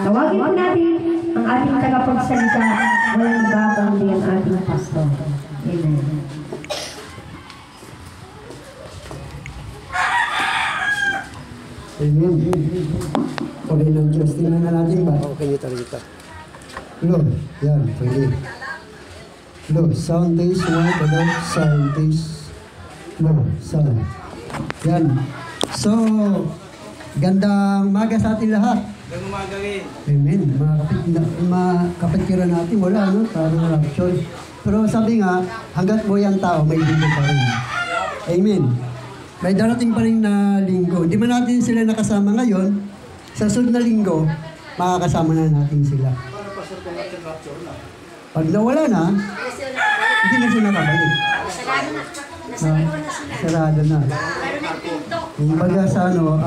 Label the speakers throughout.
Speaker 1: tawagin po natin ang ating tagapagsalita, walang iba kundi ang ating pastor. Amen.
Speaker 2: Amen. Okay lang, Diyos. Tingnan na natin ba? Okay nyo talaga. Lord, yan, pwede. Lord, sound taste, one, Lord, sound taste. Lord, sound. Yan. So, gandang maga sa ating lahat.
Speaker 3: Gandang umaga rin.
Speaker 2: Amen. Mga kapatiran natin, wala, no? Parang rapture. Pero sabi nga, hanggat buhay ang tao, may linggo pa rin. Amen. May darating pa rin na linggo. Di ba natin sila nakasama ngayon? Sa sunod na linggo, makakasama na natin sila. Pag nawala na, hindi na sila nakabalik. Sarado na. Yung baga sa ano,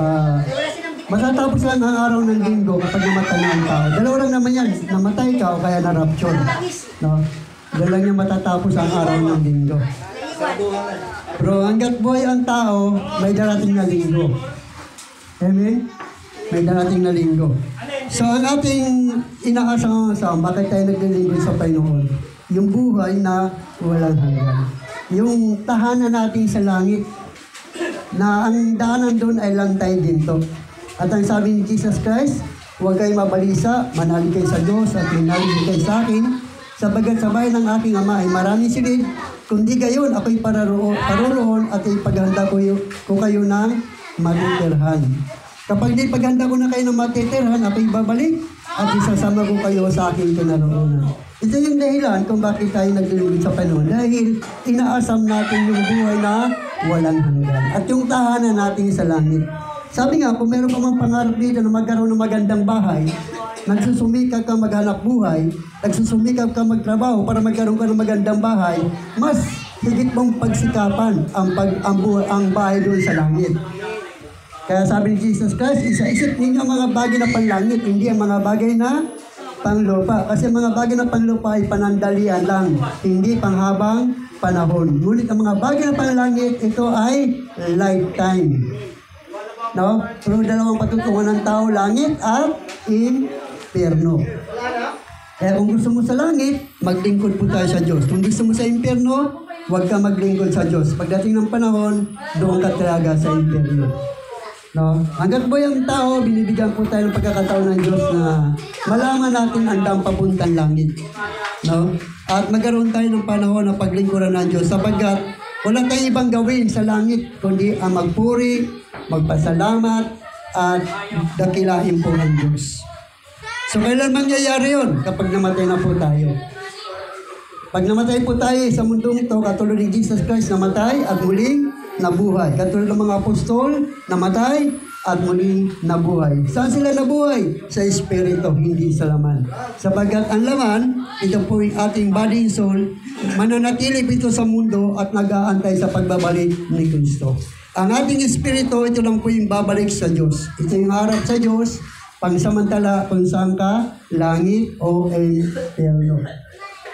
Speaker 2: matatapos lang ang araw ng linggo kapag namatay na ang tao. Dalawa lang naman yan, namatay ka o kaya na-rapture. No? Dalawa lang yung matatapos ang araw ng linggo. Pero hanggat buhay ang tao, may darating na linggo. Amen? May darating na linggo. So ang ating inaasang-asang, bakit tayo naglilinggo sa Panginoon? Yung buhay na walang hanggan. Yung tahanan natin sa langit, na ang daanan doon ay lantay ginto. At ang sabi ni Jesus Christ, huwag kayo mabalisa, manalig kayo sa Diyos at manalig kayo sa akin, sabagat sa bahay ng aking Ama ay maraming silid, kundi gayon ako'y paroroon at ipaghanda ko kayo ng matitirhan. Kapag di paghanda ko na kayo ng matitirhan, ako'y babalik at isasama ko kayo sa aking kinaroonan. Ito yung dahilan kung bakit tayo naglilingkod sa Panginoon. Dahil inaasam natin yung buhay na walang hanggan. At yung tahanan natin sa langit. Sabi nga, kung meron ka mang pangarap dito na magkaroon ng magandang bahay, nagsusumikap ka maghanap buhay, nagsusumikap ka magtrabaho para magkaroon ka ng magandang bahay, mas higit mong pagsikapan ang bahay doon sa langit. Kaya sabi ni Jesus Christ, isa-isip ninyo ang mga bagay na panlangit, hindi ang mga bagay na panglupa. Kasi mga bagay na panglupa ay panandalian lang, hindi panghabang panahon. Ngunit ang mga bagay na panlangit, ito ay lifetime. No? Pero dalawang patutungan ng tao, langit at impyerno. Kaya kung gusto mo sa langit, maglingkod po tayo sa Diyos. Kung gusto mo sa impyerno, huwag ka maglingkod sa Diyos. Pagdating ng panahon, doon ka talaga sa impyerno. No? Hanggat buhay ang tao, binibigyan po tayo ng pagkakataon ng Diyos na malaman natin ang papuntang langit. No? At magkaroon tayo ng panahon na paglingkuran ng Diyos sapagkat wala tayong ibang gawin sa langit kundi ang magpuri, magpasalamat, at dakilain po ng Diyos. So kailan mangyayari yun? Kapag namatay na po tayo. Pag namatay po tayo sa mundong ito, katulad ni Jesus Christ, namatay at muling nabuhay. Katulad ng mga apostol, namatay at muling nabuhay. Saan sila nabuhay? Sa Espiritu, hindi sa laman. Sapagkat ang laman, ito po yung ating body and soul, mananatili ito sa mundo at nag-aantay sa pagbabalik ni Kristo. Ang ating Espiritu, ito lang po yung babalik sa Diyos. Ito yung harap sa Diyos, pangsamantala kung saan ka, langit o impyerno.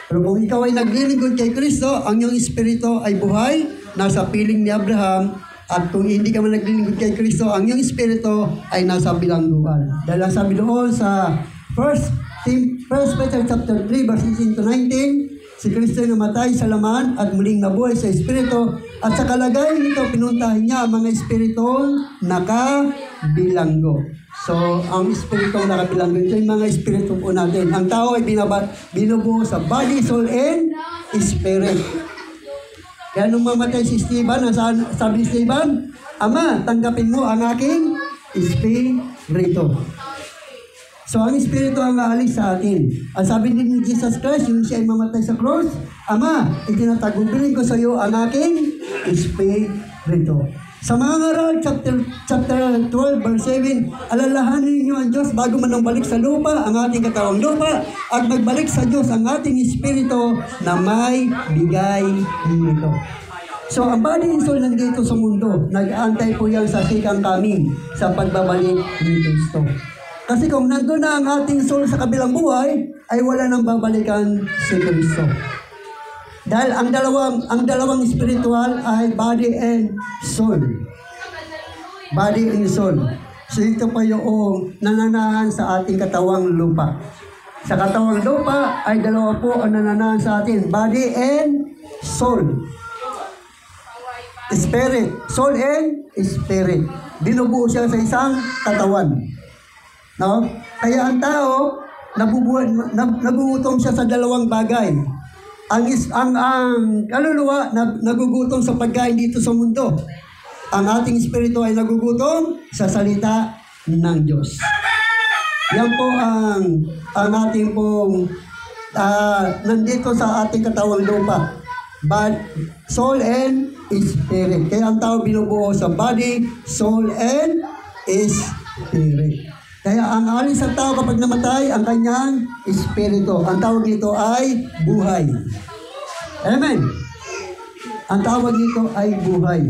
Speaker 2: Pero kung ikaw ay naglilingkod kay Kristo, ang iyong Espiritu ay buhay, nasa piling ni Abraham, at kung hindi ka man naglilingkod kay Kristo, ang iyong Espiritu ay nasa bilangguan. Dahil ang sabi doon sa 1 Peter chapter 3, verse 18 to 19, si Kristo ay namatay sa laman at muling nabuhay sa Espiritu, at sa kalagayan nito, pinuntahan niya ang mga Espiritong nakabilanggo. So, ang Espiritong nakabilanggo, ito yung mga Espiritu po natin. Ang tao ay binubuo sa body, soul, and spirit. Kaya nung mamatay si Stephen, sabi ni Stephen, Ama, tanggapin mo ang aking Espiritu. So, ang Espiritu ang aalis sa atin. Ang sabi ni Jesus Christ, yung siya ay mamatay sa cross, Ama, itinatagubilin ko sa iyo ang aking Espiritu. Sa mga ngaral, chapter 12, verse 7, alalahanin niyo ang Diyos bago man balik sa lupa, ang ating katawang lupa, at magbalik sa Diyos ang ating Espiritu na may bigay nito. So, ang body and soul nandito sa mundo, nag-aantay po yan sa second coming, sa pagbabalik ni Kristo. Kasi kung nandun na ang ating soul sa kabilang buhay, ay wala nang babalikan si Kristo. Dahil ang dalawang spiritual ay body and soul. Body and soul. So ito pa yung nananahan sa ating katawang lupa. Sa katawang lupa ay dalawa po ang nananahan sa atin, body and soul. Spirit. Soul and spirit. Binubuo siya sa isang katawan. No? Kaya ang tao, nagugutom siya sa dalawang bagay. Ang kaluluwa nagugutom sa pagkain dito sa mundo. Ang ating espiritu ay nagugutom sa salita ng Diyos. Yan po ang ating pong nandito sa ating katawang lupa. But soul and spirit. Kaya ang tao binubuo sa body, soul, and spirit. Kaya ang alis sa tao kapag namatay, ang kanyang espiritu. Ang tawag nito ay buhay. Amen. Ang tawag nito ay buhay.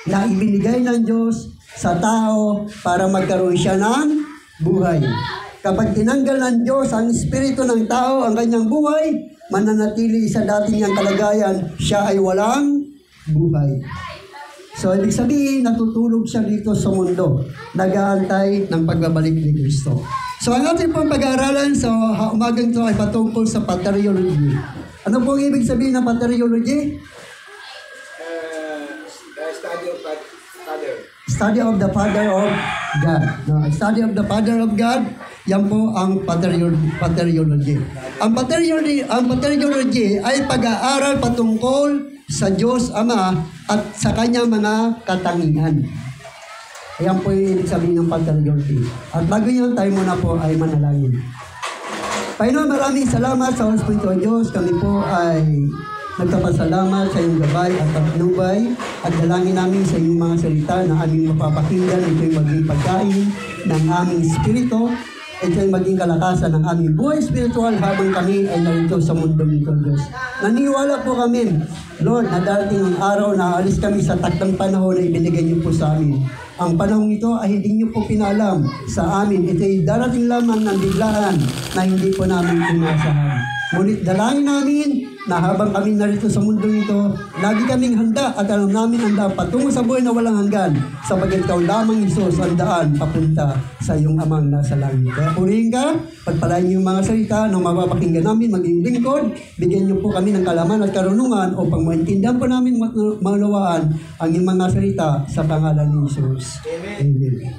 Speaker 2: Na ibinigay ng Diyos sa tao para magkaroon siya ng buhay. Kapag tinanggal ng Diyos ang espiritu ng tao, ang kanyang buhay, mananatili sa dati niyang kalagayan, siya ay walang buhay. So, ibig sabihin, natutulog siya dito sa mundo. Nag-aantay ng pagbabalik ni Kristo. So, ang ating pong pag-aaralan sa umagang ito ay patungkol sa pateriology. Ano po ang ibig sabihin ng pateriology? Study of the Father of God. No, study of the Father of God, yan po ang pateriology. Ang pateriology ay pag-aaral patungkol sa Diyos Ama at sa kanyang mga katangian. Ayan po yung ibig sabihin ng pateriology. At bago yan, tayo muna po ay manalangin. Panginoon, maraming salamat sa Espiritu ng Diyos. Kami po ay nagpapasalamat sa iyong gabay at patnubay at dalangin namin sa iyong mga salita na aming mapapakinggan. Ito'y maging pagkain ng aming espiritu. Ito'y maging kalakasan ng aming buhay spiritual habang kami ay narito sa mundo nito, Diyos. Naniwala po kami, Lord, na darating ang araw na alis kami sa takdang panahon na ibinigay niyo po sa amin. Ang panahon ito ay hindi niyo po pinalam sa amin. Ito'y darating lamang ng biglaan na hindi po namin inasahan. Ngunit dalangin namin na habang kami narito sa mundo nito, lagi kaming handa at alam namin handa patungo sa buhay na walang hanggan sapagat ikaw lamang, Isus, ang daan papunta sa iyong amang nasa langit. Kaya purihin ka, pagpalain niyo yung mga salita na mapapakinggan namin, maging lingkod, bigyan niyo po kami ng kalaman at karunungan upang maintindihan po namin maunawaan ang iyong mga salita sa pangalan ni Isus. Amen.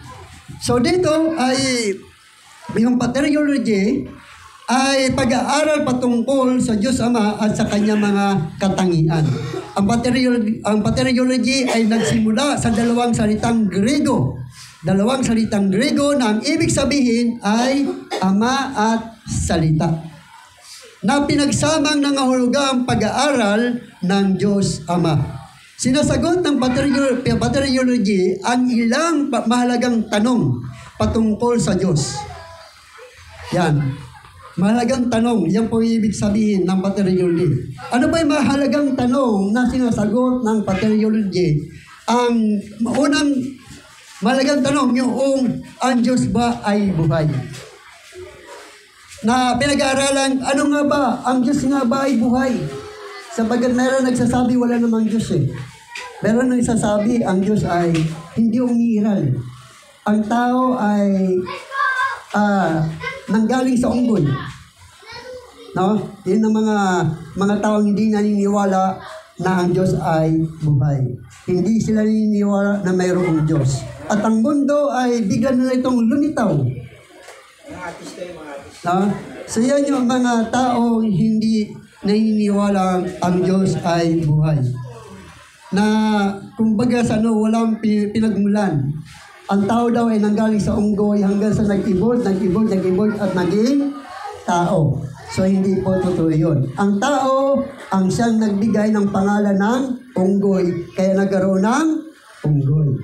Speaker 2: So dito ay yung pateriology ay pag-aaral patungkol sa Diyos Ama at sa kanyang mga katangian. Ang pateriology ay nagsimula sa dalawang salitang Grego. Dalawang salitang Grego na ang ibig sabihin ay Ama at Salita. Na pinagsamang nangahulugan ang pag-aaral ng Diyos Ama. Sinasagot ng pateriology ang ilang mahalagang tanong patungkol sa Diyos. Yan. Mahalagang tanong, yan po yung ibig sabihin ng pateriology. Ano ba yung mahalagang tanong na sinasagot ng pateriology? Ang unang mahalagang tanong, yung ang Diyos ba ay buhay? Na pinag-aaralan, ano nga ba? Ang Diyos nga ba ay buhay? Sapagat meron nagsasabi, wala namang Diyos eh. Meron nagsasabi, ang Diyos ay hindi umiiral. Ang tao ay nanggaling sa unggoy. No? Yun ang mga taong hindi naniniwala na ang Diyos ay buhay. Hindi sila naniniwala na mayroong Diyos. At ang mundo ay bigla na itong lumitaw. No? So yan yung mga taong hindi naniniwala ang Diyos ay buhay. Na kumbaga sa walang pinagmulan. Ang tao daw ay nanggaling sa unggoy hanggang sa nag-evolve at naging tao. So, hindi po totoo yun. Ang tao, ang siyang nagbigay ng pangalan ng unggoy, kaya nagkaroon ng unggoy.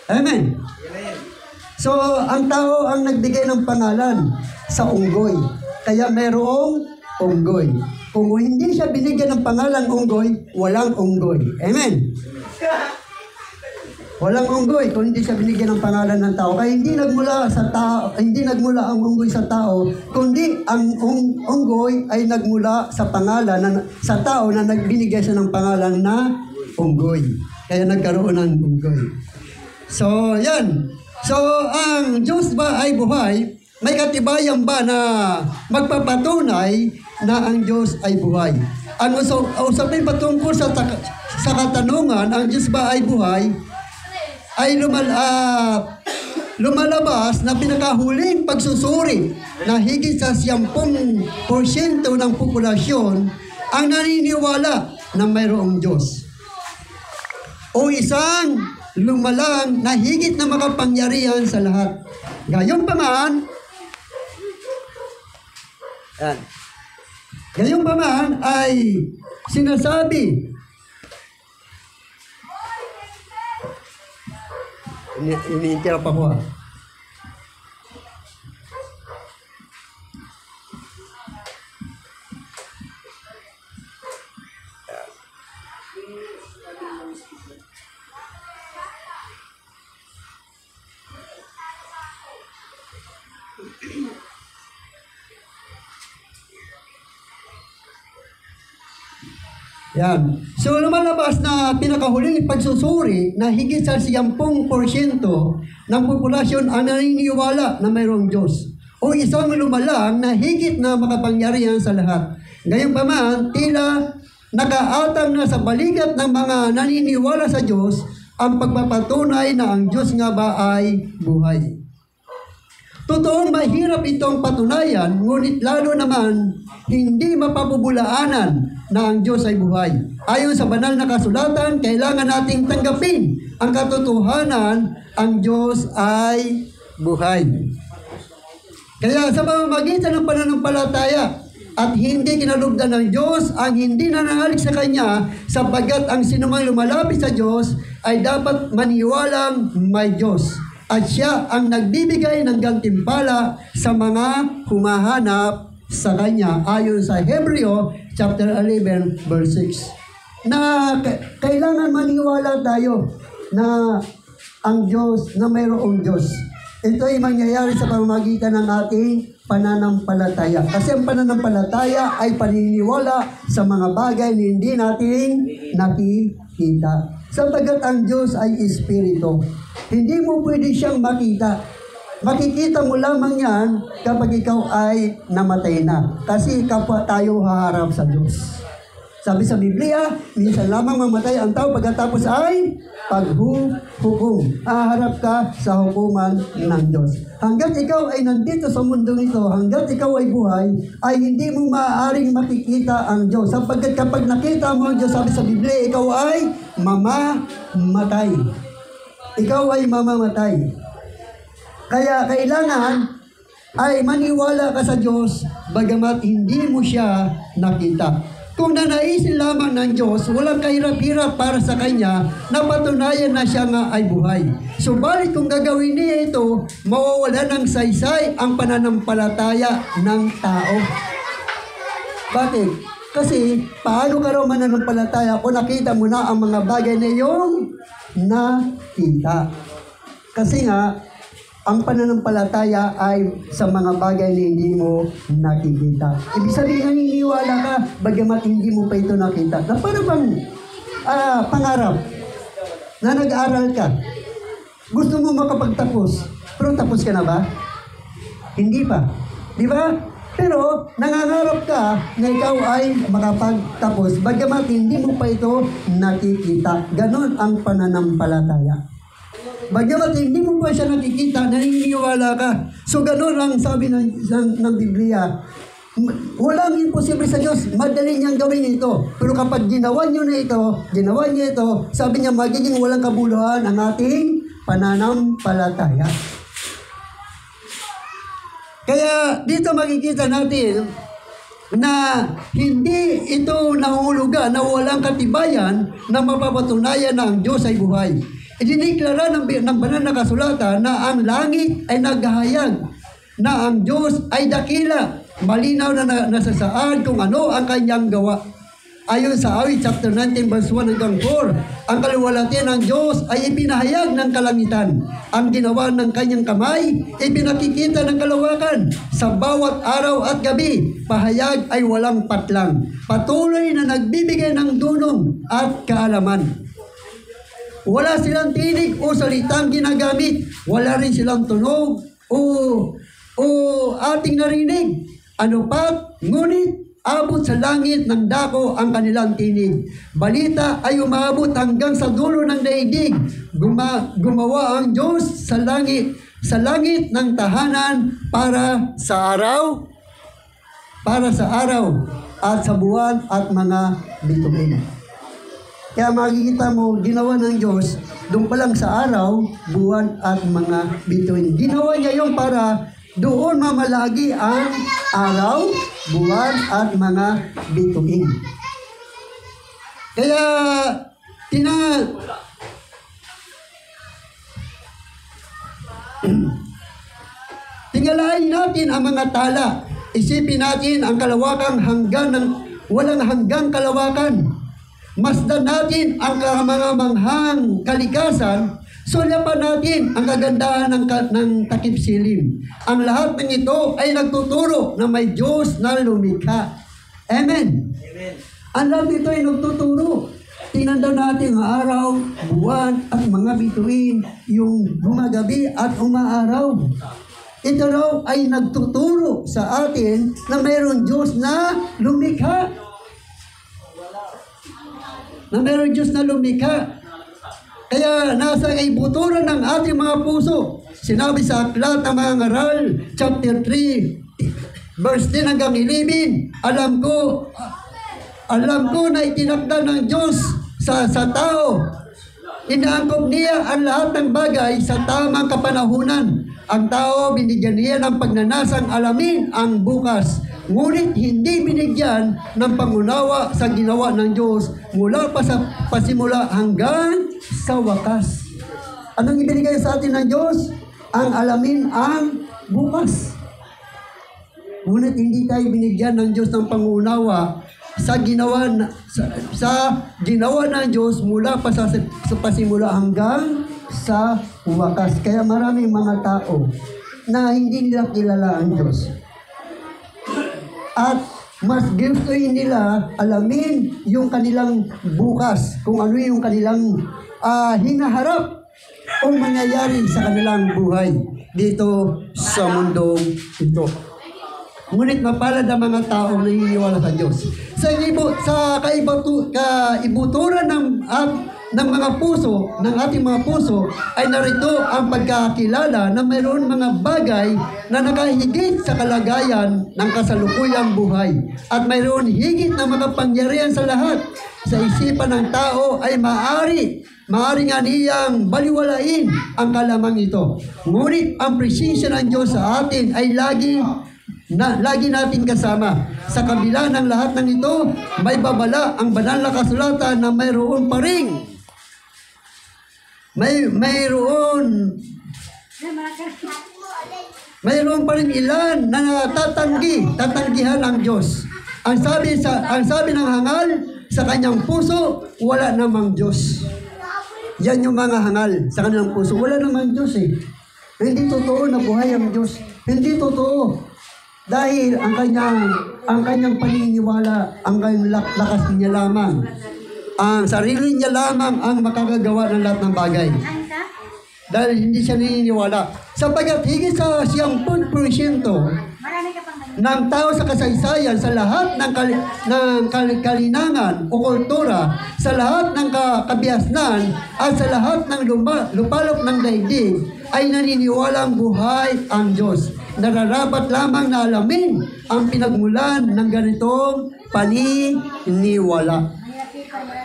Speaker 2: Amen? So, ang tao ang nagbigay ng pangalan sa unggoy, kaya merong unggoy. Kung hindi siya binigyan ng pangalan unggoy, walang unggoy. Amen? Walang unggoy kung hindi siya binigyan ng pangalan ng tao. Kaya hindi nagmula ang unggoy sa tao, kundi ang unggoy ay nagmula sa pangalan sa tao na nagbinigay siya ng pangalan na unggoy. Kaya nagkaroon ng unggoy. So, yan. So, ang Diyos ba ay buhay? May katibayan ba na magpapatunay na ang Diyos ay buhay? Ang usapin patungkol sa katanungan, ang Diyos ba ay buhay, ay lumalabas na pinakahuling pagsusuri na higit sa 70% ng populasyon ang naniniwala na mayroong Diyos. O isang lumalang na higit na makapangyarihan sa lahat. Gayunpaman ay sinasabi, iniintira pa ko. Yan. So lumalabas na pinakahuling pagsusuri na higit sa 10% ng populasyon ang naniniwala na mayroong Diyos. O isang lumalang na higit na makapangyarihan sa lahat. Gayunpaman, tila nakaatang na sa balikat ng mga naniniwala sa Diyos ang pagpapatunay na ang Diyos nga ba ay buhay. Totoong mahirap itong patunayan, ngunit lalo naman hindi mapapubulaanan na ang Diyos ay buhay. Ayon sa banal na kasulatan, kailangan nating tanggapin ang katotohanan, ang Diyos ay buhay. Kaya sa pamamagitan ng pananampalataya at hindi kinalugdan ng Diyos ang hindi nananalik sa Kanya, sapagkat ang sinumang lumalapit sa Diyos ay dapat maniwalang may Diyos. At siya ang nagbibigay ng gantimpala sa mga humahanap sa Kanya. Ayon sa Hebreo chapter 11 verse 6. Na kailangan maniwala tayo na ang Diyos, na mayroong Diyos. Ito ay mangyayari sa pamamagitan ng ating pananampalataya. Kasi ang pananampalataya ay paniniwala sa mga bagay na hindi natin nakikita. Sapagkat ang Diyos ay Espiritu. Hindi mo pwede siyang makita. Makikita mo lamang yan kapag ikaw ay namatay na. Kasi kapwa tayo haharap sa Diyos. Sabi sa Biblia, minsan lamang mamatay ang tao pagkatapos ay paghuhukom. Haharap ka sa hukuman ng Diyos. Hanggat ikaw ay nandito sa mundong ito, hanggat ikaw ay buhay, ay hindi mo maaaring makikita ang Diyos. Sapagkat kapag nakita mo ang Diyos, sabi sa Biblia, ikaw ay mamamatay. Ikaw ay mamamatay. Kaya kailangan ay maniwala ka sa Diyos bagamat hindi mo siya nakita. Kung nanaisin lamang ng Diyos, walang kahirap-hirap para sa Kanya na patunayan na siya nga ay buhay. Subalit kung gagawin niya ito, mawawala ng saysay ang pananampalataya ng tao. Bakit? Kasi paano ka raw mananampalataya kung nakita mo na ang mga bagay na iyong nakita? Kasi nga, ang pananampalataya ay sa mga bagay na hindi mo nakikita. Ibig sabihin, naniniwala ka, bagamat hindi mo pa ito nakita. Na paano bang pangarap na nag-aaral ka? Gusto mo makapagtapos, pero tapos ka na ba? Hindi pa. Di ba? Pero nangangarap ka na ikaw ay makapagtapos, bagamat hindi mo pa ito nakikita. Ganon ang pananampalataya. Bagamat hindi mo pa siya nakikita, naniniwala ka. So gano'n ang sabi ng Biblia. Walang imposible sa Diyos. Madali niyang gawin ito. Pero kapag ginawa niyo ito, sabi niya magiging walang kabuluhan ang ating pananampalataya. Kaya dito makikita natin na hindi ito nahulugan na walang katibayan na mapapatunayan na ang Diyos ay buhay. Idiniklara ng banal na kasulatan na ang langit ay naghahayag na ang Diyos ay dakila. Malinaw na nasasaad kung ano ang kanyang gawa. Ayon sa Awit chapter 19 verse 1 hanggang 4, ang kaluwalhatian ng Diyos ay ipinahayag ng kalangitan. Ang ginawa ng kanyang kamay ay pinakikita ng kalawakan. Sa bawat araw at gabi, pahayag ay walang patlang. Patuloy na nagbibigay ng dunong at kaalaman. Wala silang tinig o salitang ginagamit. Wala rin silang tunog o ating narinig. Ano pa? Ngunit abot sa langit ng dako ang kanilang tinig. Balita ay umabot hanggang sa dulo ng daigdig. Gumawa ang Diyos sa langit ng tahanan para sa araw at sa buwan at mga bituin. Kaya makikita mo, ginawa ng Diyos, doon pa lang sa araw, buwan at mga bituin. Ginawa niya yung para doon mamalagi ang araw, buwan at mga bituin. Kaya, tingalain natin ang mga tala. Isipin natin ang kalawakang walang hanggang kalawakan. Masdan natin ang mga manghang kalikasan. Sulyapan natin ang kagandahan ng takip silim. Ang lahat ng ito ay nagtuturo na may Diyos na lumikha. Amen. Amen. Ang lahat nito ay nagtuturo. Tingnan daw natin ang araw, buwan at mga bituin, yung gumagabi at umaaraw. Ito raw ay nagtuturo sa atin na mayroong Diyos na lumikha. Na mayroong Diyos na lumikha. Kaya nasa ibuturan ng ating mga puso. Sinabi sa Aklat ng Mga Ngaral, chapter 3, verse 10 hanggang 11, alam ko na itinakda ng Diyos sa tao. Inaangkop niya ang lahat ng bagay sa tamang kapanahunan. Ang tao, binigyan niya ng pagnanasang alamin ang bukas. Ngunit hindi binigyan ng pangunawa sa ginawa ng Diyos mula pa sa pasimula hanggang sa wakas. Anong ibinigay sa atin ng Diyos? Ang alamin ang bukas. Ngunit hindi tayo binigyan ng Diyos ng pangunawa sa ginawa ng Diyos mula pa sa pasimula hanggang sa wakas. Kaya maraming mga tao na hindi nila kilala ang Diyos. At mas gustuin nila alamin yung kanilang bukas, kung ano yung kanilang hinaharap o mangyayari sa kanilang buhay dito sa mundong ito. Ngunit mapalad ang mga taong naniniwala sa Diyos. Sa kaibuturan ng mga puso, ng ating mga puso, ay narito ang pagkakilala na mayroon mga bagay na nakahigit sa kalagayan ng kasalukuyang buhay. At mayroon higit na makapangyarihan sa lahat. Sa isipan ng tao ay maaari nga niyang baliwalain ang kalamang ito. Ngunit ang presensya ng Diyos sa atin ay lagi natin kasama. Sa kabila ng lahat ng ito, may babala ang banal na kasulatan na mayroon pa rin mayroon pa rin ilan na tatanggihan ang Diyos. Ang sabi ng hangal sa kanyang puso, wala namang Diyos. Yan yung mga hangal sa kanilang puso, wala namang Diyos eh. Hindi totoo na buhay ang Diyos. Hindi totoo. Dahil ang kanyang paniniwala, ang kanyang lakas niya lamang, ang sarili niya lamang ang makakagawa ng lahat ng bagay. Dahil hindi siya naniniwala. Sapagkat higit sa 10% ng tao sa kasaysayan, sa lahat ng kalinangan o kultura, sa lahat ng kabiasnan, at sa lahat ng lupalop ng daigdig, ay naniniwalang buhay ang Diyos. Nararapat lamang na alamin ang pinagmulan ng ganitong paniniwala.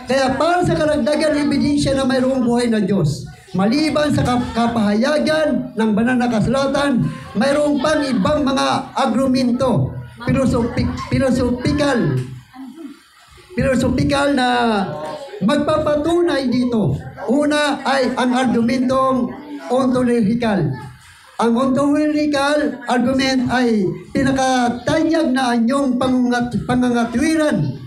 Speaker 2: Kaya para sa karagdagan ebidensya na mayroong buhay na Diyos, maliban sa kapahayagan ng banal na kasulatan, mayroong pang ibang mga argumento, philosophical na magpapatunay dito. Una ay ang argumentong ontological. Ang ontological argument ay pinakatanyag na anyong pangangatwiran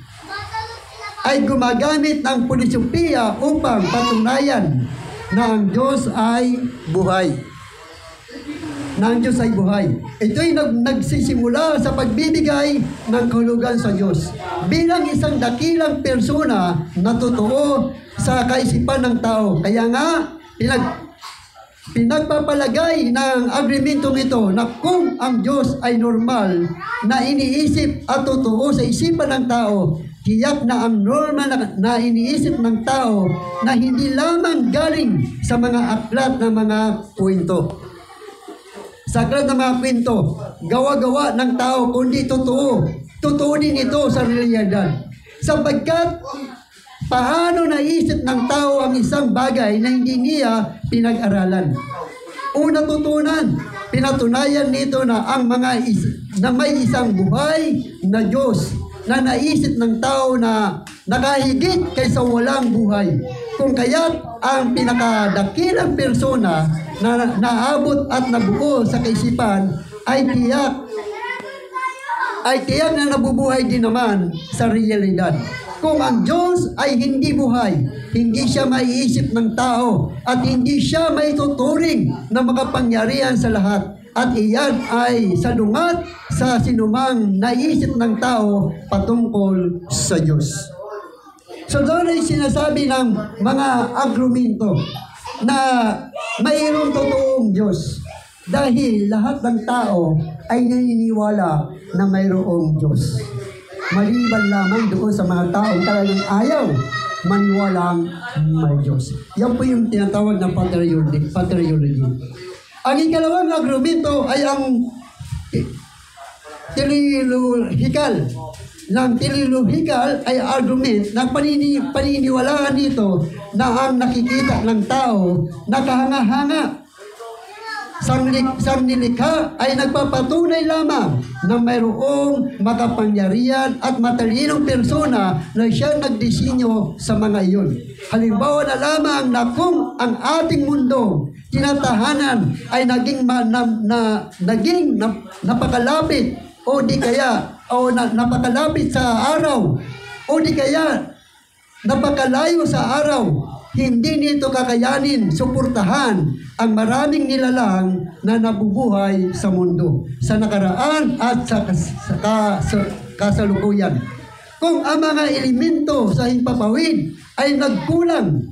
Speaker 2: ay gumagamit ng filosofiya upang patunayan na ang Diyos ay buhay. na ang Diyos ay buhay. Ito'y nagsisimula sa pagbibigay ng kahulugan sa Diyos. Bilang isang dakilang persona na totoo sa kaisipan ng tao. Kaya nga, pinagpapalagay ng agreementong ito na kung ang Diyos ay normal na iniisip at totoo sa isipan ng tao, tiyak na ang normal na iniisip ng tao na hindi lamang galing sa mga aklat ng mga kwento. Sa aklat ng mga kwento, gawa-gawa ng tao, kundi totoo. Totoo din ito sa realidad. Sapagkat paano naisip ng tao ang isang bagay na hindi niya pinag-aralan? Una tutunan, pinatunayan nito na ang na may isang buhay na Diyos na naisip ng tao na nakahigit kaysa walang buhay. Kung kaya't ang pinakadakilang persona na naabot at nabuo sa kaisipan ay tiyak na nabubuhay din naman sa realidad. Kung ang Diyos ay hindi buhay, hindi siya maiisip ng tao at hindi siya maituturing na makapangyarihan sa lahat. At iyan ay salungat sa sinumang naisip ng tao patungkol sa Diyos. So doon ay sinasabi ng mga argumento na mayroong totoong Diyos dahil lahat ng tao ay naniniwala na mayroong Diyos. Maliban lamang doon sa mga taong talagang ayaw maniwalang may Diyos. Yan po yung tinatawag na patriology. Ang ikalawang argumento ay ang teleological. Ng teleological ay argument na paniniwalaan nito na ang nakikita ng tao nakahanga-hanga. Sanglilikha ay nagpapatunay lamang na mayroong makapangyarihan at matalinong persona na siyang nagdisenyo sa mga iyon. Halimbawa na lamang na kung ang ating mundo tinatahanan ay naging napakalapit o di kaya napakalapit sa araw o di kaya napakalayo sa araw, hindi nito kakayanin suportahan ang maraming nilalang na nabubuhay sa mundo, sa nakaraan at sa kasalukuyan. Kung ang mga elemento sa himpapawid ay nagkulang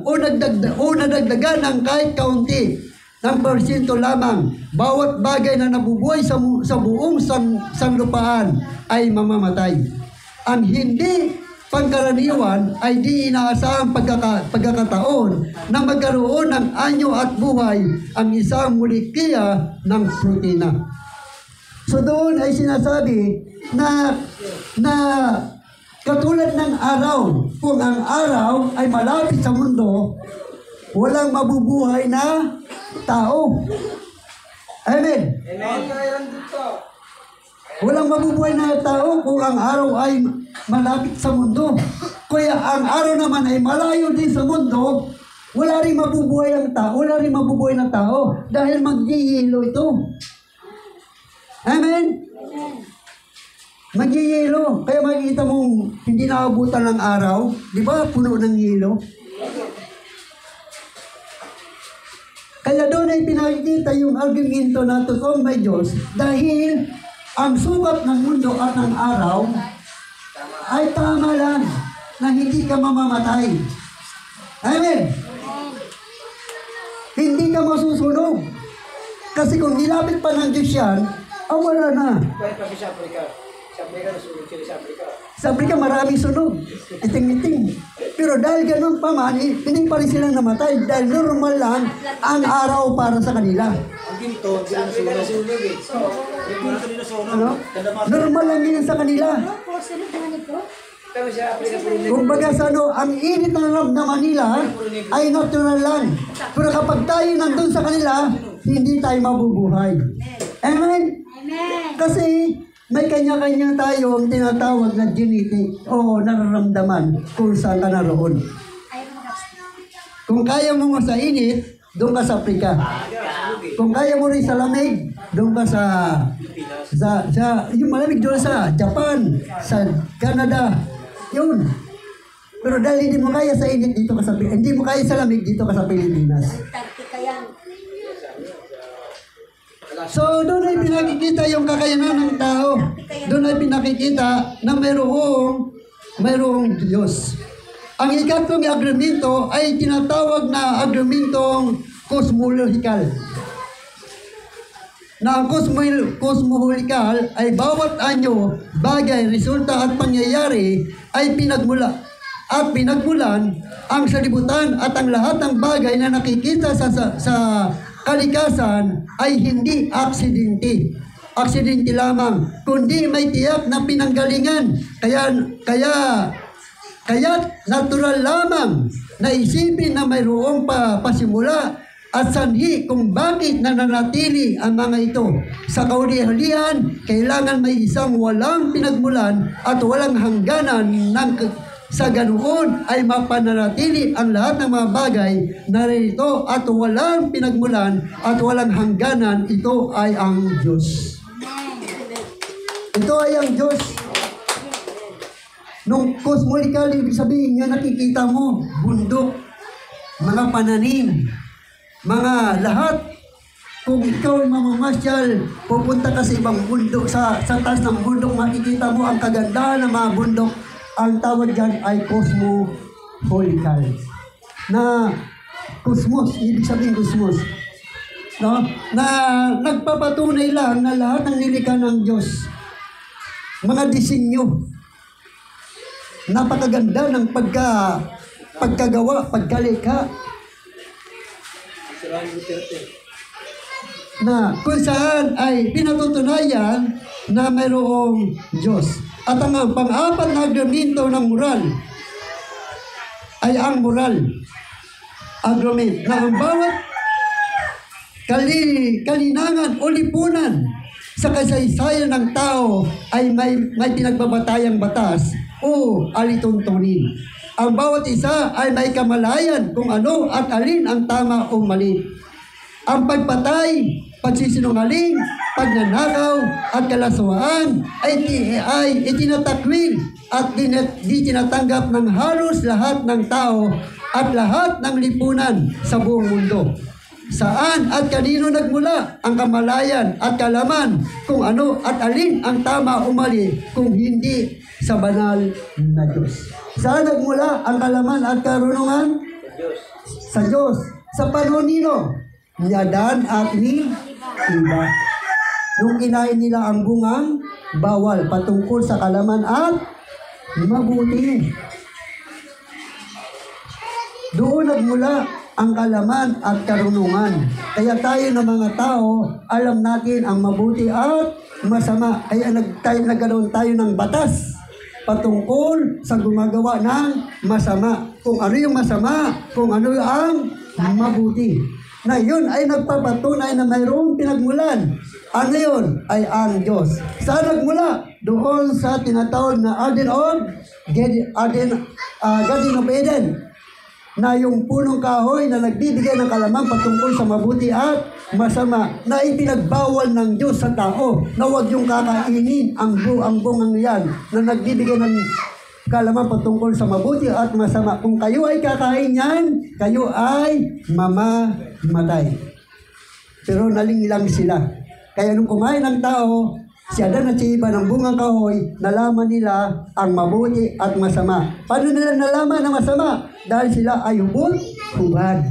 Speaker 2: o nadagdagan ng kahit kaunti ng porsyento lamang, bawat bagay na nabubuhay sa buong sanglupaan ay mamamatay. Ang hindi pangkaraniwan ay di inaasahang pagkakataon na magkaroon ng anyo at buhay ang isang molekula ng protina. So doon ay sinasabi na katulad ng araw, kung ang araw ay malapit sa mundo, walang mabubuhay na tao. Amen. Amen. Walang mabubuhay na tao kung ang araw ay malapit sa mundo. Kaya ang araw naman ay malayo din sa mundo, wala rin mabubuhay ang tao, wala rin mabubuhay na tao dahil magyiyelo ito. Amen. Magyiyelo. Kaya makikita mong hindi naabutan ng araw, di ba puno ng yelo? Kaya doon ay pinakikita yung argumento na totoong may Diyos dahil ang sukat ng mundo at ng araw ay tama lang na hindi ka mamamatay. Amen? Hindi ka masusunog. Kasi kung nilapit pa ng Diyos yan, wala na. Sa Afrika maraming sunog. Iting-iting. Pero dahil ganun pa man, hindi pa rin silang namatay dahil normal lang ang araw para sa kanila. Ano? Normal lang din sa kanila. Kumbaga sa ang init ng loob na Manila ay natural lang. Pero kapag tayo nandun sa kanila, hindi tayo mabubuhay. Amen? Kasi may kanya-kanya tayong tinatawag na genetic o nararamdaman kung saan ka naroon. Kung kaya mo sa init, doon ka sa Afrika. Kung kaya mo rin sa lamig, doon ka yung malamig doon sa Japan, sa Canada. Yun. Pero dahil hindi mo kaya sa init dito ka sa Pilipinas, hindi mo kaya sa lamig dito ka sa Pilipinas. So, doon ay pinakikita yung kakayanan ng tao. Doon ay pinakikita na mayroong Diyos. Ang ikatlong agremento ay tinatawag na agrementong cosmological. Na ang cosmological ay bawat anyo, bagay, resulta at pangyayari ay pinagmulan ang salibutan at ang lahat ng bagay na nakikita sa kalikasan ay hindi aksidente lamang, kundi may tiyak na pinanggalingan. Kaya natural lamang na isipin na mayroong pasimula at sanhi kung bakit nananatili ang mga ito. Sa kauli-hulihan, kailangan may isang walang pinagmulan at walang hangganan sa ganoon ay mapananatili ang lahat ng mga bagay na rito at walang pinagmulan at walang hangganan. Ito ay ang Diyos. Ito ay ang Diyos. Nung cosmological, ibig sabihin nga nakikita mo, bundok, mga pananim, mga lahat. Kung ikaw ay mamamasyal, pupunta ka sa ibang bundok, sa taas ng bundok, makikita mo ang kagandahan ng mga bundok. Ang tawag dyan ay cosmological. Na cosmos, ibig sabihin cosmos. No? Na nagpapatunay lang na lahat ng nilikha ng Diyos. Mga disenyo. Napakaganda ng pagkagawa, pagkalikha. Na kung saan ay pinatutunayan na mayroong Diyos. At ang pang-apat na agreemento ng moral ay ang moral agreement na ang bawat kalinangan o lipunan sa kasaysayan ng tao ay may pinagbabatayang batas o alituntunin. Ang bawat isa ay may kamalayan kung ano at alin ang tama o mali. Ang pagpatay, pagsisinungaling, pagnanakaw at kalaswaan ay itinatakwil at di tinatanggap ng halos lahat ng tao at lahat ng lipunan sa buong mundo. Saan at kanino nagmula ang kamalayan at kalaman kung ano at alin ang tama o mali kung hindi sa banal na Diyos. Saan nagmula ang kalaman at karunungan? Sa Diyos. Sa panahon nino? Ni Adan at ni Eva. Nung kinain nila ang bungang bawal patungkol sa kalaman at mabuti. Doon nagmula ang kalaman at karunungan. Kaya tayo ng mga tao, alam natin ang mabuti at masama. Kaya nagkaroon tayo ng batas patungkol sa gumagawa ng masama. Kung ano yung masama, kung ano ang mabuti. Na yun ay nagpapatunay na mayroong pinagmulan. Ano yun? Ay ang Diyos. Saan nagmula? Doon sa tinatawag na Garden of Eden. Na yung punong kahoy na nagbibigay ng kalaman patungkol sa mabuti at masama. Na ipinagbawal ng Diyos sa tao. Na huwag yung kakainin ang bungang yan. Na nagbibigay ng kalaman patungkol sa mabuti at masama. Kung kayo ay kakain yan, kayo ay mamamatay. Pero nalinglang sila. Kaya nung kumain ng tao, si Adan at si Eva ng bungang kahoy, nalaman nila ang mabuti at masama. Paano nila nalaman ang masama? Dahil sila ay hubad.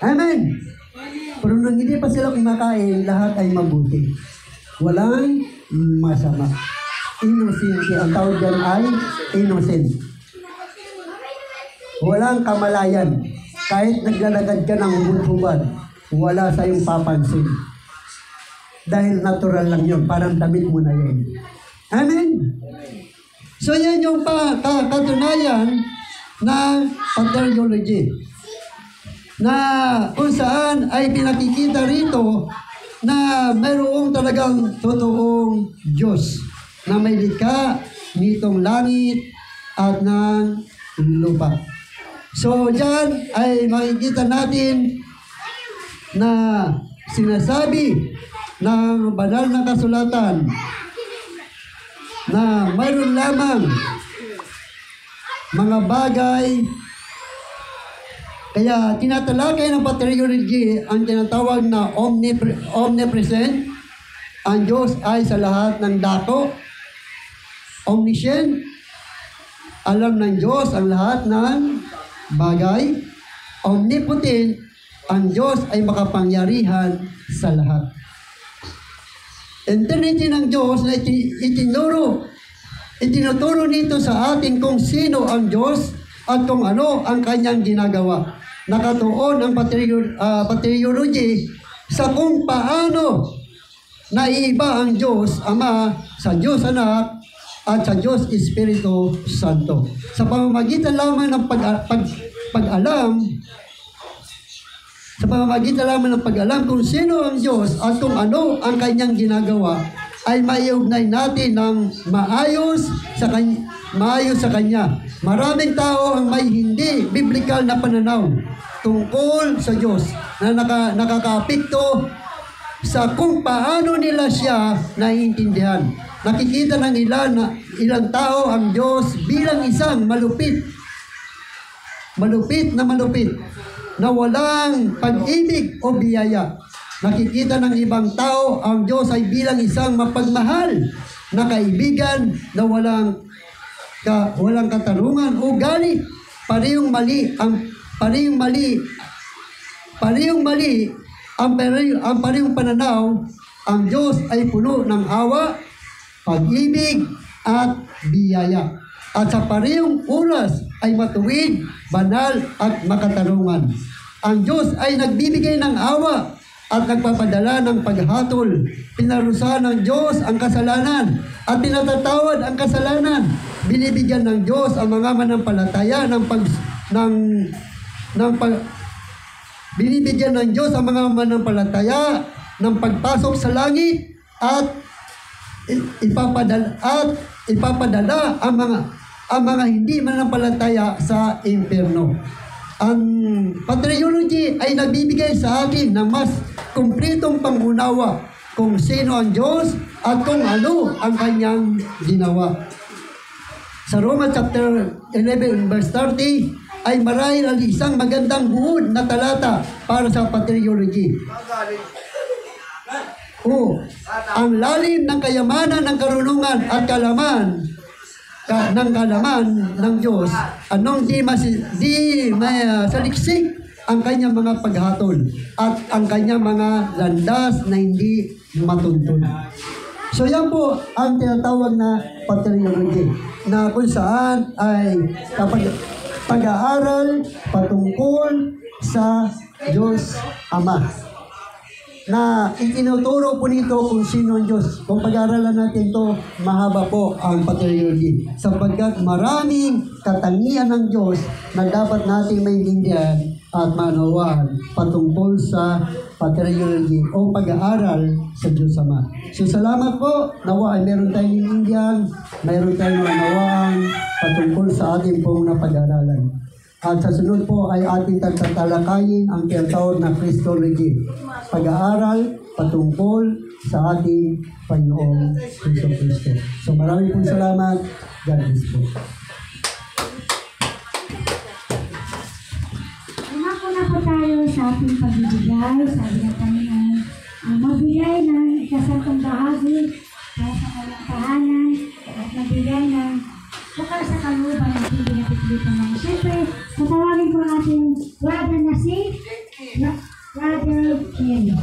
Speaker 2: Amen. Pero nung hindi pa sila kumakain, lahat ay mabuti. Walang masama. Innocent. Ang tawag dyan ay innocent. Walang kamalayan. Kahit naglalagad ka ng hubad, wala sa iyong papansin. Dahil natural lang yun. Parang damit mo na yun. Amen? So yan yung katunayan ng patriology. Na kung saan ay pinakikita rito na mayroong talagang totoong Diyos na may likha nitong langit at ng lupa. So, dyan ay makikita natin na sinasabi ng banal na kasulatan na mayroon lamang mga bagay. Kaya tinatalakay ng patriarchy ang tinatawag na omnipresent. Ang Diyos ay sa lahat ng dako. Omniscient. Alam ng Diyos ang lahat ng bagay. Omnipotent. Ang Diyos ay makapangyarihan sa lahat. Eternity ng Diyos na itinuturo nito sa atin kung sino ang Diyos at kung ano ang kanyang ginagawa. Nakatuon ang patriarchy sa kung paano naiiba ang Diyos Ama sa Diyos Anak at sa Diyos Espiritu Santo. Sa pamamagitan lamang ng pag-alam kung sino ang Diyos at kung ano ang kanyang ginagawa, ay maiugnay natin ng maayos sa Kanya. Maraming tao ang may hindi biblikal na pananaw tungkol sa Diyos na nakakapikto sa kung paano nila siya naiintindihan. Nakikita ng ilang tao ang Diyos bilang isang malupit na walang pag-ibig o biyaya. Nakikita ng ibang tao ang Diyos ay bilang isang mapagmahal na kaibigan na walang katarungan o galit. Parehong mali ang parehong pananaw. Ang Diyos ay puno ng awa, pag-ibig at biyaya. At sa parehong oras ay matuwid, banal at makatarungan. Ang Diyos ay nagbibigay ng awa at nagpapadala ng paghatol. Pinarusahan ng Diyos ang kasalanan at pinatatawad ang kasalanan. Binibigyan ng Diyos ang mga manampalataya binibigyan ng Diyos ang mga manampalataya ng pagpasok sa langit at ipapadala ang mga hindi manampalataya sa impyerno. Ang patriarchy ay nagbibigay sa atin ng mas kumpletong pangunawa kung sino ang Diyos at kung ano ang kanyang ginawa. Sa Romans chapter 11 verse 30 ay marahil ang isang magandang buod na talata para sa patriarchy. Ang lalim ng kayamanan ng karunungan at kalaman ng Diyos, anong di saliksik ang kanyang mga paghatol at ang kanyang mga landas na hindi matuntun. So yan po ang tinatawag na patriarchy, na kung saan ay pag-aaral patungkol sa Diyos Ama, na itinuturo po nito kung sino ang Diyos. Kung pag-aaralan natin to, mahaba po ang patriarchy, sapagkat maraming katangian ng Diyos na dapat nating maintindihan at manawaan patungkol sa patriarchy o pag-aaral sa Diyos Ama. So salamat po, nawa ay meron tayong maintindihan, meron tayong manawaan patungkol sa ating pong napag-aaralan. At sa sunod po ay ating tatalakayin ang tinatawag na Christology, pag-aaral patungkol sa ating Panginoong Kristo. So maraming pong salamat. God bless po.
Speaker 3: Una po tayo sa ating pagbibigay. Sabi ng Panginoon, magbigay ng ikasangkang bahagi para sa kanyang tahanan at magbigay ng bukal sa kalooban ng hindi napitilitan ng siyempre. Patawagin ko ang ating brother na si Brother Ken.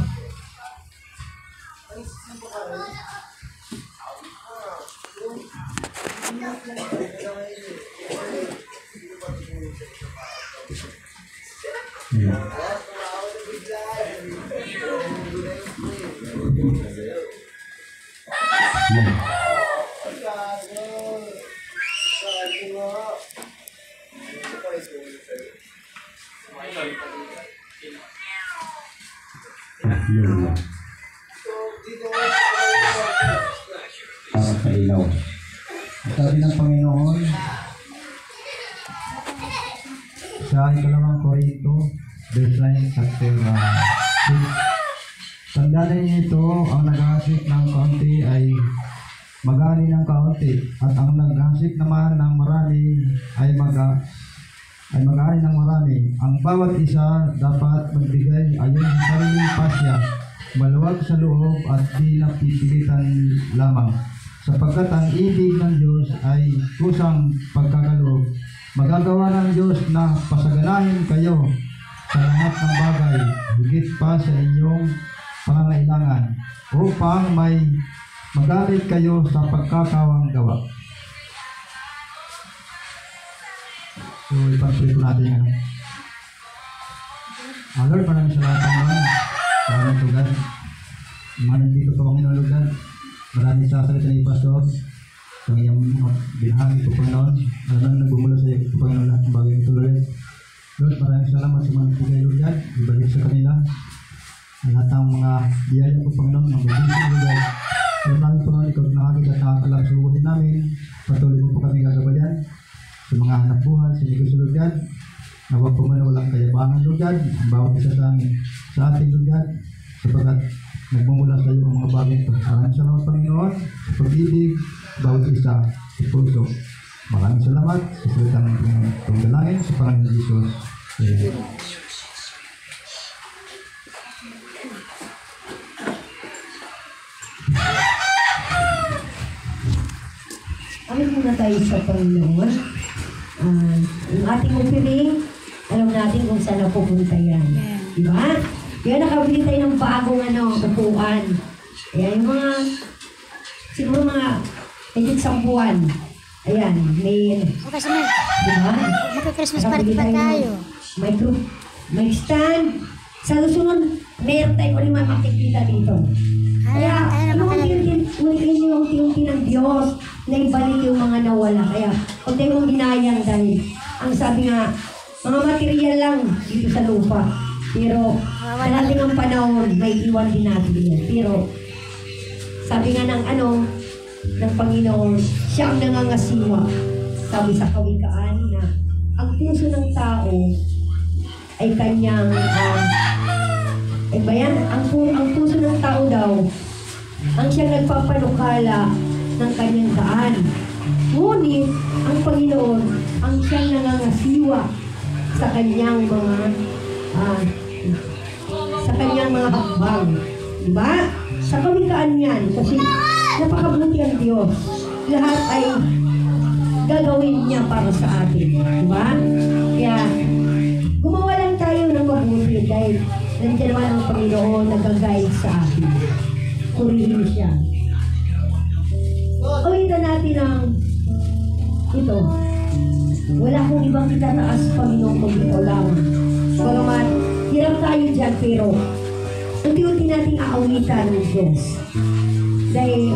Speaker 4: Kailaw. Sabi ng Panginoon sa ikalawang Korinto, verse 9, chapter 6. Tandaan niyo ito, ang nag-aasik ng kaunti ay mag-ani ng kaunti, at ang naghasik naman ng marami ay mag-ani ng marami. Ang bawat isa dapat magbigay ayon sa sariling pasya, maluwag sa loob at di napipilitan lamang. Sapagkat ang ibig ng Diyos ay kusang pagkakaloob. Magagawa ng Diyos na pasaganahin kayo sa lahat ng bagay, higit pa sa inyong pangangailangan, upang may magamit kayo sa pagkakawang gawa. So, ipag-pray po natin yan. Lord, maraming salamat naman sa aming lugar. Mga nandito po kami ng lugar. Maraming sasalita ni Pastor. Sa iyong binahagi po, Panginoon. Maraming nagbumula sa iyo po, Panginoon, lahat ng bagay tuloy. Lord, maraming salamat sa mga nagbigay, Lord God. Ibalik sa kanila. Lahat ng mga biyaya po, Panginoon, mga bibigay sa lugar. Lord, maraming Panginoon, ikaw nakakita at nakakalam sa buhay namin. Patuloy mo po kami gagabayan sa mga hanap buhay, sa inyo sa Lord God. Nawag po man walang kayabangan, Lord God. Ang bawat isa sa ating, Lord God. Sapagat nagmumula sa iyo ang mga bagay ito. Maraming salamat, Panginoon, sa pag-ibig, bawat isa sa puso. Maraming salamat sa salita ng pagdalangin sa pangalan ni Jesus. Amen.
Speaker 1: Amin muna tayo sa Panginoon. Yung ating offering, alam natin kung saan napupunta yan. Diba? Kaya nakabili tayo ng bagong upuan. Kaya yung mga, siguro mga higit 10 buwan. Ayan, may,
Speaker 3: Okay, Samuel.
Speaker 1: diba?
Speaker 3: Magka-Christmas party pa tayo.
Speaker 1: May stand. Sa susunod, meron tayo ulit makikita dito. Kaya, unti-unti ng Diyos na ibalik yung mga nawala. Kaya, huwag tayo mong ginayang dahil ang sabi nga, mga material lang dito sa lupa. Pero, darating ang panahon, may iwan din natin yan. Pero, sabi nga ng ng Panginoon, siya ang nangangasiwa. Sabi sa Kawikaan na, ang puso ng tao ay kanyang, ang puso ng tao daw, ang siyang nagpapanukala ng kanyang daan. Ngunit, ang Panginoon, ang siyang nangangasiwa sa kanyang mga hakbang. Diba? Sa Kawikaan yan, kasi napakabuti ang Diyos. Lahat ay gagawin niya para sa atin. Diba? Kaya, gumawa lang tayo ng mabuti dahil nandiyan naman ang Panginoon nag-guide sa atin. Purihin siya. Ulitan natin ang ito. Wala akong ibang itataas, Panginoon, kung ikaw lang. Bagamat, hirap tayo dyan, pero unti-unti nating aawitan ng Diyos. Dahil,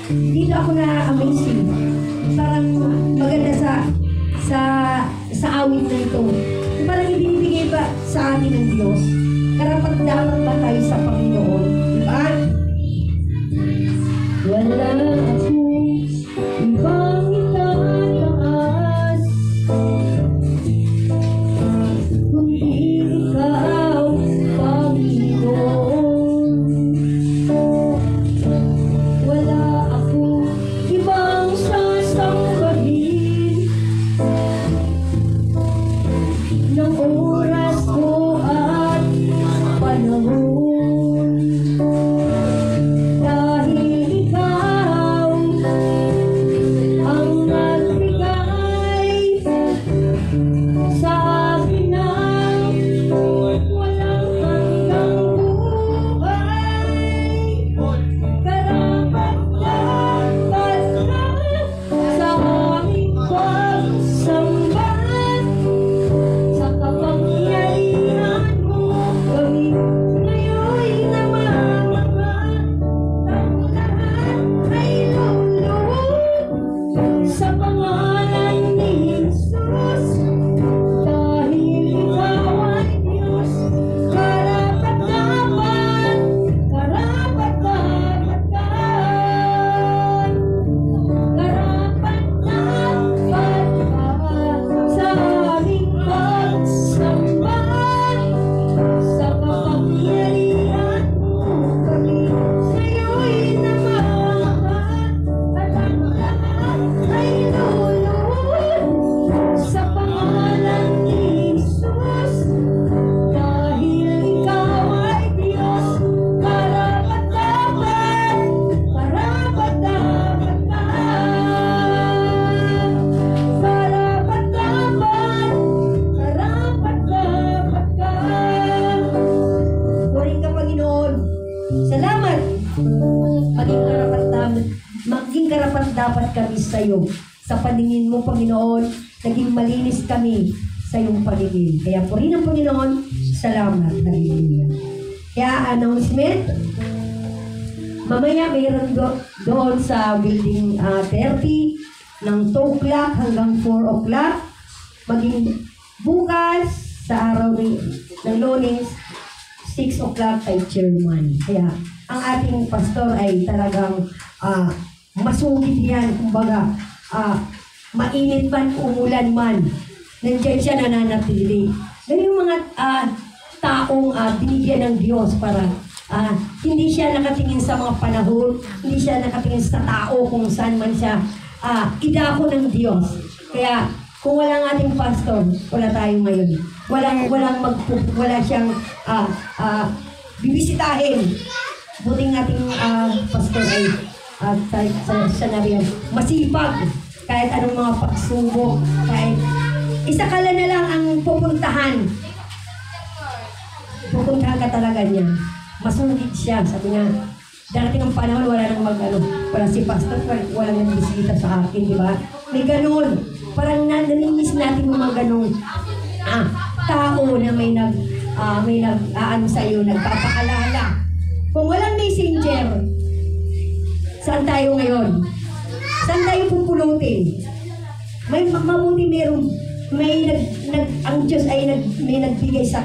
Speaker 1: dito ako na-amazing. Parang maganda sa awit na ito. Parang ibinibigay ba sa atin ng Diyos? Karapat-dapat ba tayo sa Panginoon? Diba? Wala akong ibang itataas, kundi ikaw, Panginoon. Wala akong ibang sasambahin ng oras ko at panahon. Salamat. Maging karapat dapat kami sa iyo. Sa paningin mo, Panginoon, naging malinis kami sa iyong paningin. Kaya po rin ang Panginoon, salamat. Hallelujah. Kaya announcement, mamaya mayroon doon sa building 30 ng 2 o'clock hanggang 4 o'clock. Maging bukas sa araw ng Lunes, 6 o'clock kay Chairman. Kaya ang ating pastor ay talagang masugid yan. Kumbaga, mainit man, umulan man, nandiyan siya nananatili. Ganyan yung mga taong binigyan ng Diyos para hindi siya nakatingin sa mga panahon, hindi siya nakatingin sa tao kung saan man siya idako ng Diyos. Kaya kung walang ating pastor, wala tayo ngayon. Wala siyang bibisitahin. Buting ating pastor ay sa nariyan, masipag kahit anong mga pagsubok, kahit isa ka na lang ang pupuntahan ka talaga niya. Masungit siya. Sabi nga, darating ang panahon, wala si pastor, walang nagbisita sa akin, di ba? May ganun. Parang nanimiss natin yung mga ganun tao na may nag-aano sa'yo, nagpapaalala. Kung walang messenger, saan tayo ngayon? Saan tayo pupulutin? May mabuti ang Diyos ay may nagbigay sa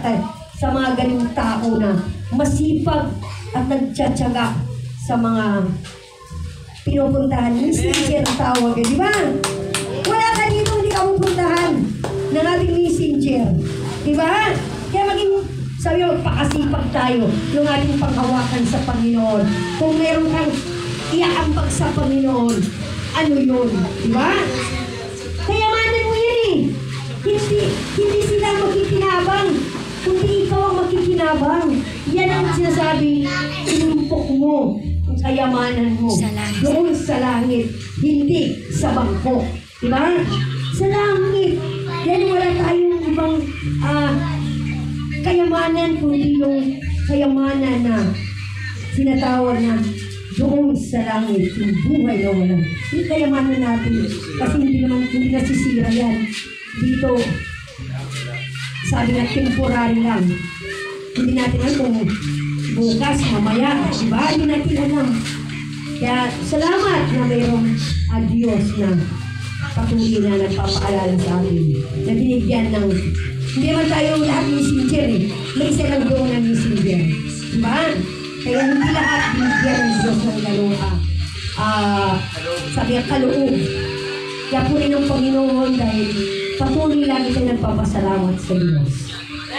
Speaker 1: mga ganung tao na masipag at nagtsatsaga sa mga pinupuntahan. Messenger ang tawag, di ba? Wala ka dito, hindi ka pupuntahan ng ating messenger. Di ba? Kaya sabi mo, pakasipag tayo yung ating panghawakan sa Panginoon. Kung meron kang iaambag sa Panginoon, ano yun? Di ba? Kayamanan mo yan eh. Hindi sila magkikinabang, kundi ikaw ang magkikinabang. Yan ang sinasabi, sinumpok mo ang kayamanan mo doon sa langit, hindi sa bangko. Di ba? Sa langit. Yan wala tayong ibang kayamanan, kundi yung kayamanan na sinatawag na doon sa langit, yung buhay na walang. Yung kayamanan natin, kasi hindi nasisira yan. Dito, sabi na temporary lang. Hindi natin alam kung bukas, mamaya, diba? Hindi natin alam. Kaya salamat na mayroong Diyos na patuloy na nagpapaalala sa atin. Na binigyan ng, hindi naman tayo lahat messenger eh. May isa lang doon na messenger. Diba? Kaya hindi lahat binigyan ng Diyos ng gano'n sabi ang kaloob. Kaya po rin ang Panginoon dahil patuloy lagi tayo nagpapasalamat sa Diyos.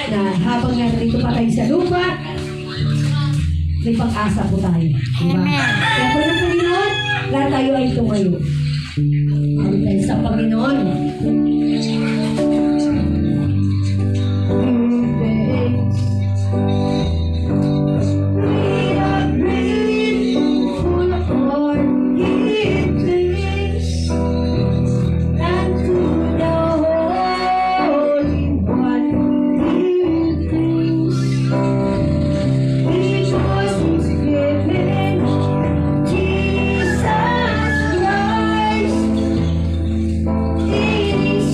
Speaker 1: Na habang narito pa tayo sa lupa, may pag-asa po tayo. Diba? Kaya po ng Panginoon, lahat tayo ay tumayo. Sabi tayo sa Panginoon.
Speaker 3: Jesus Christ,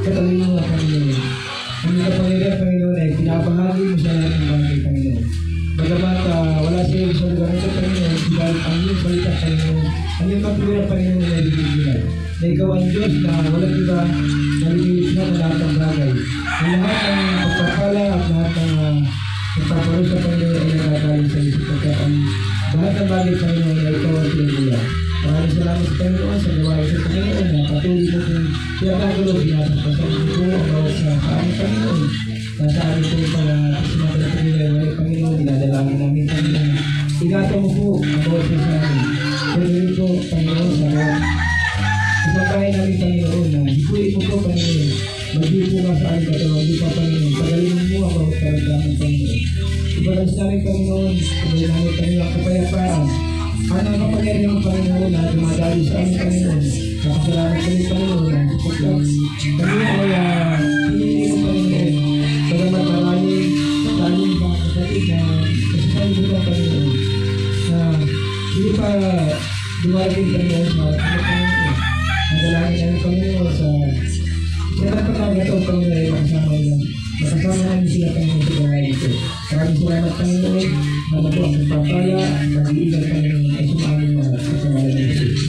Speaker 5: katalino mo, Panginoon. Ang kapangyarihan, Panginoon, ay pinapahagi mo sa lahat ng bagay, Panginoon. Bagamat wala sa iyo sa lugar ito, Panginoon, dahil ang iyong salita, Panginoon, ang iyong kapangyarihan, Panginoon, ay bibigyan. Na ikaw ang Diyos na walang iba na liliwis mo ng lahat ng bagay. Ang lahat ng pagpapala at lahat ng pagpapalos sa Panginoon ay nagagaling sa iyo sapagkat ang lahat ng bagay, Panginoon, ay ikaw ang pinagula. Maraming salamat sa Panginoon sa gawain sa Panginoon na patuloy mo kung pinagagulo, pinapagpasalit ko ang bawat sa aming Panginoon. Nasa amin po pala sumatala sa nila, Panginoon, dinadalangin namin, Panginoon. Ingatan mo po ang bawat sa amin. Pero po, Panginoon, sa bawat isang namin, Panginoon, na hipuin mo po, Panginoon. Magdiyo po ka sa amin katawan, di pa, Panginoon. Pagalinin mo ang bawat karamdaman, Panginoon. Ibalas namin, Panginoon, ibalas namin, Panginoon, kapayapaan. Ano ang kapangyarihan ng Panginoon na dumadali sa aming Panginoon? Kapasalamat kami, Panginoon, na sapagkat kami ay pinili mo, Panginoon. Bagamat maraming mga kapatid na kasasabi mo ng Panginoon na hindi pa dumarating, Panginoon, sa Panginoon. Ang dalangin namin, Panginoon, sa pagkakataon ito, Panginoon, ay makasama namin sila, Panginoon, sa gawain ito. Maraming salamat, Panginoon, na po ang pagpapala, mag-iigal, Panginoon, ay sumamin na sa pangalan ng Jesus.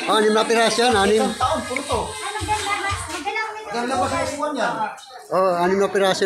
Speaker 2: Anim na piraso yan, anim.
Speaker 6: Taon, puro to. Maganda ba sa isuwan yan?
Speaker 2: Oh, anim na piraso.